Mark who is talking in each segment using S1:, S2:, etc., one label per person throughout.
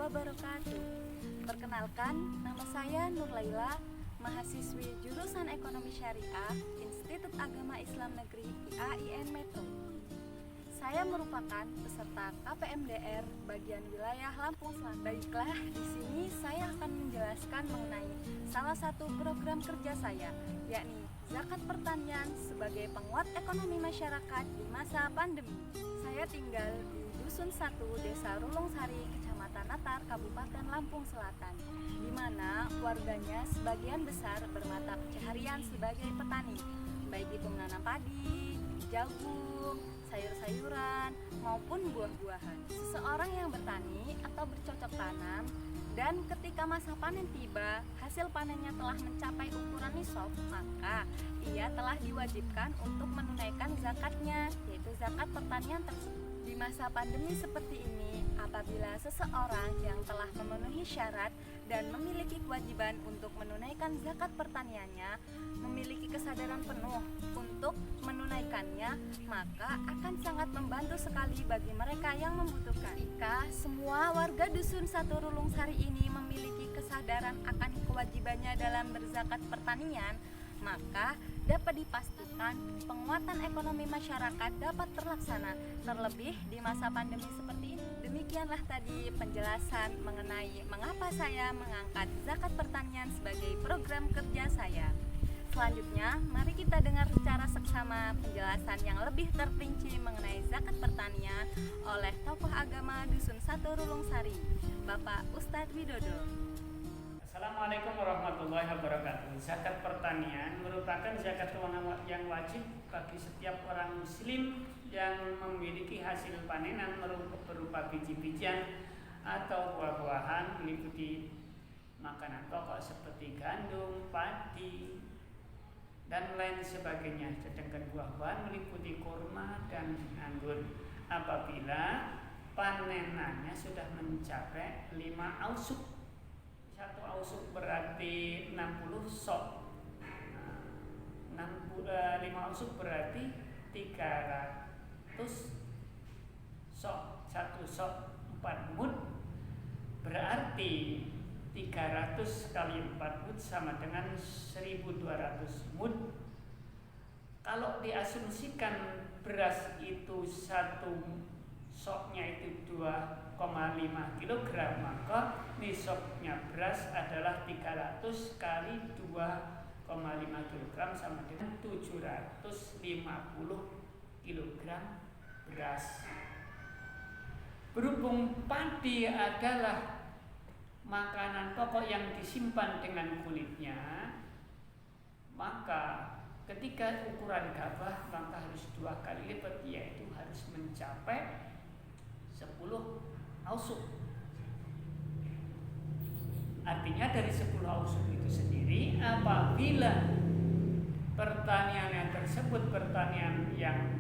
S1: wabarakatuh. Perkenalkan, nama saya Nur Laila, mahasiswi jurusan Ekonomi Syariah, Institut Agama Islam Negeri IAIN Metro. Saya merupakan peserta KPMDR bagian wilayah Lampung Selatan. Baiklah, di sini saya akan menjelaskan mengenai salah satu program kerja saya, yakni zakat pertanian sebagai penguat ekonomi masyarakat di masa pandemi. Saya tinggal di Dusun 1, Desa Rulungsari, Kecamatan Natar, Kabupaten Lampung Selatan, di mana warganya sebagian besar bermata pencaharian sebagai petani, baik itu menanam padi, jagung, sayur-sayuran, maupun buah-buahan. Seseorang yang bertani atau bercocok tanam dan ketika masa panen tiba, hasil panennya telah mencapai ukuran nisab, maka ia telah diwajibkan untuk menunaikan zakatnya, yaitu zakat pertanian tersebut. Di masa pandemi seperti ini, apabila seseorang yang telah memenuhi syarat dan memiliki kewajiban untuk menunaikan zakat pertaniannya, memiliki kesadaran penuh untuk menunaikannya, maka akan sangat membantu sekali bagi mereka yang membutuhkan. Jika semua warga Dusun 1 Rulungsari ini memiliki kesadaran akan kewajibannya dalam berzakat pertanian, maka dapat dipastikan penguatan ekonomi masyarakat dapat terlaksana, terlebih di masa pandemi seperti ini. Demikianlah tadi penjelasan mengenai mengapa saya mengangkat zakat pertanian sebagai program kerja saya. Selanjutnya, mari kita dengar secara seksama penjelasan yang lebih terperinci mengenai zakat pertanian oleh tokoh agama Dusun 1 Rulungsari, Bapak Ustadz Widodo.
S2: Assalamualaikum warahmatullahi wabarakatuh. Zakat pertanian merupakan zakat keuangan yang wajib bagi setiap orang muslim yang memiliki hasil panenan berupa biji-bijian atau buah-buahan, meliputi makanan pokok seperti gandum, padi, dan lain sebagainya. Sedangkan buah-buahan meliputi kurma dan anggur. Apabila panenannya sudah mencapai 5 ausuk. 1 ausuk berarti 60 sok. 5 ausuk berarti 300 sok. 1 sok 4 mud berarti 300 kali 4 mud sama dengan 1200 mud. Kalau diasumsikan beras itu 1 soknya itu 2,5 kg, maka nisabnya beras adalah 300 kali 2,5 kg sama dengan 750 kg beras. Berhubung padi adalah makanan pokok yang disimpan dengan kulitnya, maka ketika ukuran gabah maka harus 2 kali lipat, yaitu harus mencapai 10 ausuk. Artinya dari 10 ausuk itu sendiri, apabila pertanian tersebut pertanian yang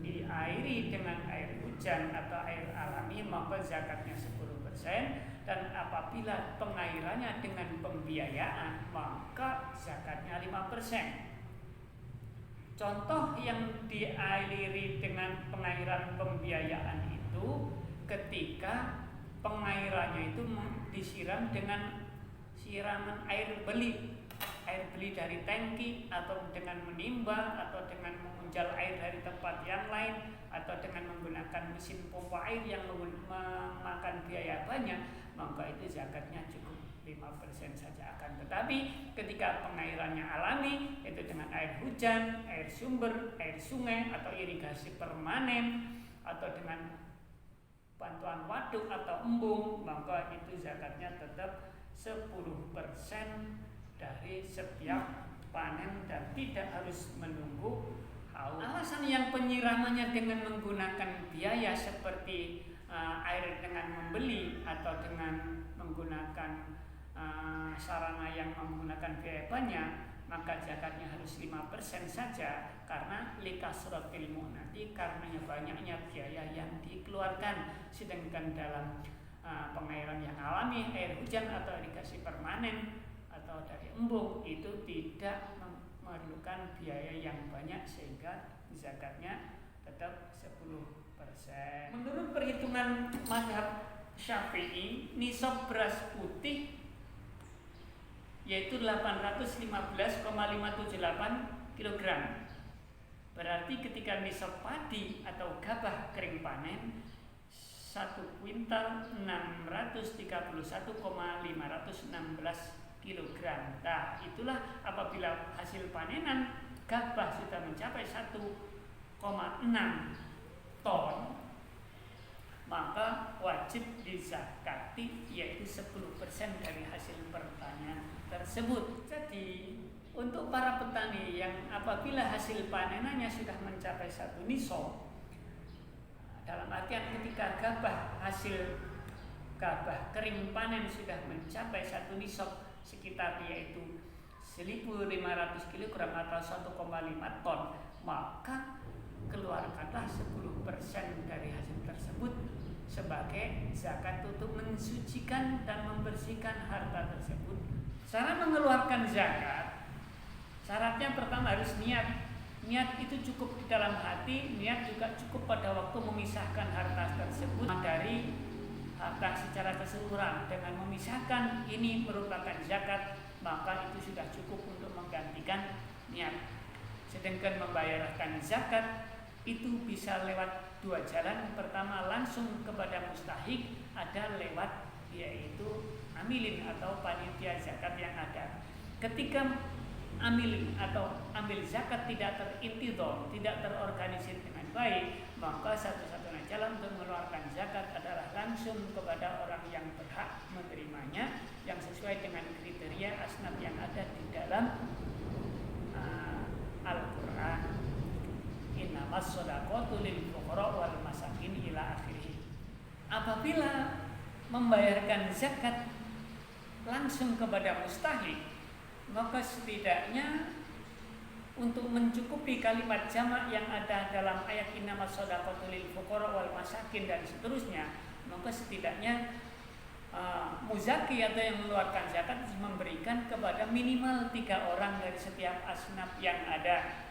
S2: diairi dengan air hujan atau air alami, maka zakatnya 10%, dan apabila pengairannya dengan pembiayaan, maka zakatnya 5%. Contoh yang dialiri dengan pengairan pembiayaan itu ketika pengairannya itu disiram dengan siraman air beli dari tangki, atau dengan menimba, atau dengan mengunjal air dari tempat yang lain, atau dengan menggunakan mesin pompa air yang memakan biaya banyak, maka itu zakatnya cukup 5% saja. Akan tetapi ketika pengairannya alami, itu dengan air hujan, air sumber, air sungai, atau irigasi permanen, atau dengan bantuan waduk atau embung, maka itu zakatnya tetap 10% dari setiap panen dan tidak harus menunggu haul. Alasan yang penyiramannya dengan menggunakan biaya seperti air dengan membeli atau dengan menggunakan sarana yang menggunakan biaya banyak, maka zakatnya harus 5% saja, karena likasratil mu'nati, karena banyaknya biaya yang dikeluarkan. Sedangkan dalam pengairan yang alami, air hujan atau irigasi permanen atau dari embung, itu tidak memerlukan biaya yang banyak, sehingga zakatnya tetap 10%. Menurut perhitungan mazhab Syafi'i, nisab beras putih yaitu 815,578 kg. Berarti ketika nisab padi atau gabah kering panen 1 kuintal 631,516 kg. Nah, itulah apabila hasil panenan gabah sudah mencapai 1,6 ton, maka wajib dizakati, yaitu 10% dari hasil pertanian tersebut. Jadi untuk para petani yang apabila hasil panenannya sudah mencapai 1 nisab, dalam artian ketika hasil gabah kering panen sudah mencapai 1 nisab sekitar yaitu 1.500 kg atau 1,5 ton, maka keluarkanlah 10% dari hasil tersebut sebagai zakat untuk mensucikan dan membersihkan harta tersebut. Cara mengeluarkan zakat, syaratnya pertama harus niat. Niat itu cukup di dalam hati, niat juga cukup pada waktu memisahkan harta tersebut dari harta secara keseluruhan. Dengan memisahkan ini merupakan zakat, maka itu sudah cukup untuk menggantikan niat. Sedangkan membayarkan zakat itu bisa lewat 2 jalan. Pertama, langsung kepada mustahik, ada lewat yaitu amilin atau panitia zakat yang ada. Ketika amilin atau ambil zakat tidak terintidham, tidak terorganisir dengan baik, maka satu-satunya jalan untuk mengeluarkan zakat adalah langsung kepada orang yang berhak menerimanya, yang sesuai dengan kriteria asnaf yang ada di dalam Al-Quran. Innamas shadaqatu lil fuqara wal masakin ila akhirih. Apabila membayarkan zakat langsung kepada mustahik, maka setidaknya untuk mencukupi kalimat jamak yang ada dalam ayat innamas shadaqatu lil fuqara wal masakin dan seterusnya, maka setidaknya muzaki atau yang mengeluarkan zakat memberikan kepada minimal 3 orang dari setiap asnaf yang ada.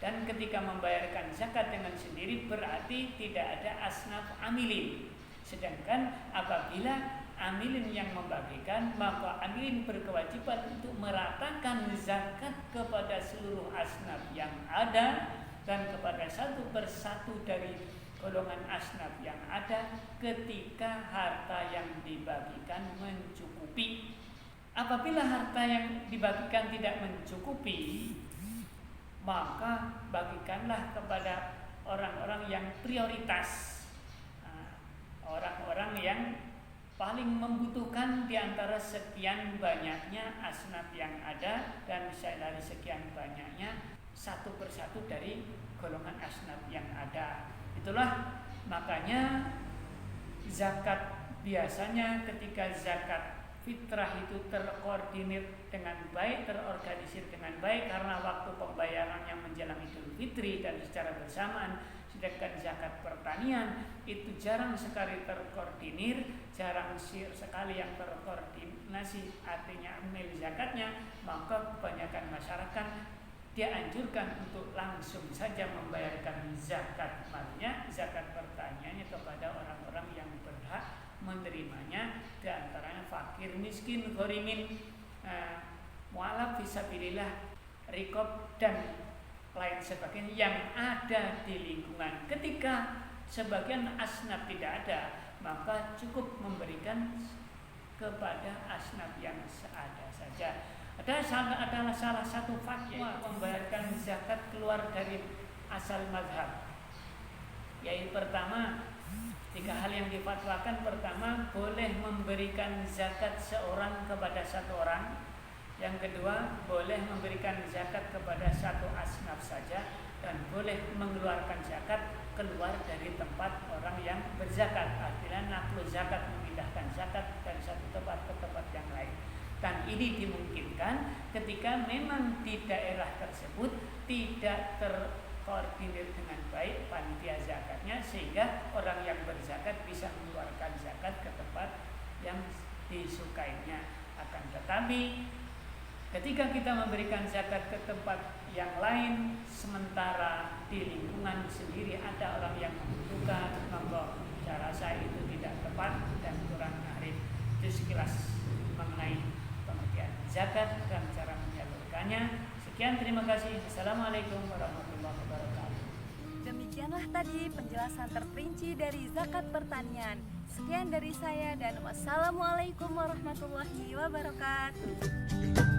S2: Dan ketika membayarkan zakat dengan sendiri berarti tidak ada asnaf amilin. Sedangkan apabila amilin yang membagikan, maka amilin berkewajiban untuk meratakan zakat kepada seluruh asnaf yang ada dan kepada satu persatu dari golongan asnaf yang ada ketika harta yang dibagikan mencukupi. Apabila harta yang dibagikan tidak mencukupi, maka bagikanlah kepada orang-orang yang prioritas, orang-orang yang paling membutuhkan di antara sekian banyaknya asnaf yang ada, dan dari sekian banyaknya satu persatu dari golongan asnaf yang ada. Itulah makanya zakat biasanya ketika zakat fitrah itu terkoordinir dengan baik, terorganisir dengan baik karena waktu pembayarannya menjelang Idul Fitri dan secara bersamaan. Sedangkan zakat pertanian itu jarang sekali terkoordinir, jarang sekali yang terkoordinasi, artinya amil zakatnya, maka kebanyakan masyarakat dianjurkan untuk langsung saja membayarkan zakat malnya, zakat pertaniannya kepada orang-orang yang berhak menerimanya, di antaranya fakir, miskin, ghorimin, mu'alaf fisabilillah, rikob dan lain sebagainya yang ada di lingkungan. Ketika sebagian asnaf tidak ada, maka cukup memberikan kepada asnaf yang seada saja. Adalah salah satu fatwa membayarkan zakat keluar dari asal mazhab. Yaitu pertama, 3 hal yang difatwakan. Pertama, boleh memberikan zakat seorang kepada 1 orang. Yang kedua, boleh memberikan zakat kepada 1 asnaf saja, dan boleh mengeluarkan zakat keluar dari tempat orang yang berzakat. Artinya naqlu zakat, memindahkan zakat dari satu tempat ke tempat yang lain. Dan ini dimungkinkan ketika memang di daerah tersebut tidak terkoordinir dengan baik panitia zakatnya, sehingga orang yang berzakat bisa mengeluarkan zakat ke tempat yang disukainya. Akan tetapi ketika kita memberikan zakat ke tempat yang lain, sementara di lingkungan sendiri ada orang yang membutuhkan, maka cara saya itu tidak tepat dan terima kasih. Assalamualaikum warahmatullahi wabarakatuh.
S1: Demikianlah tadi penjelasan terperinci dari zakat pertanian. Sekian dari saya dan wassalamualaikum warahmatullahi wabarakatuh.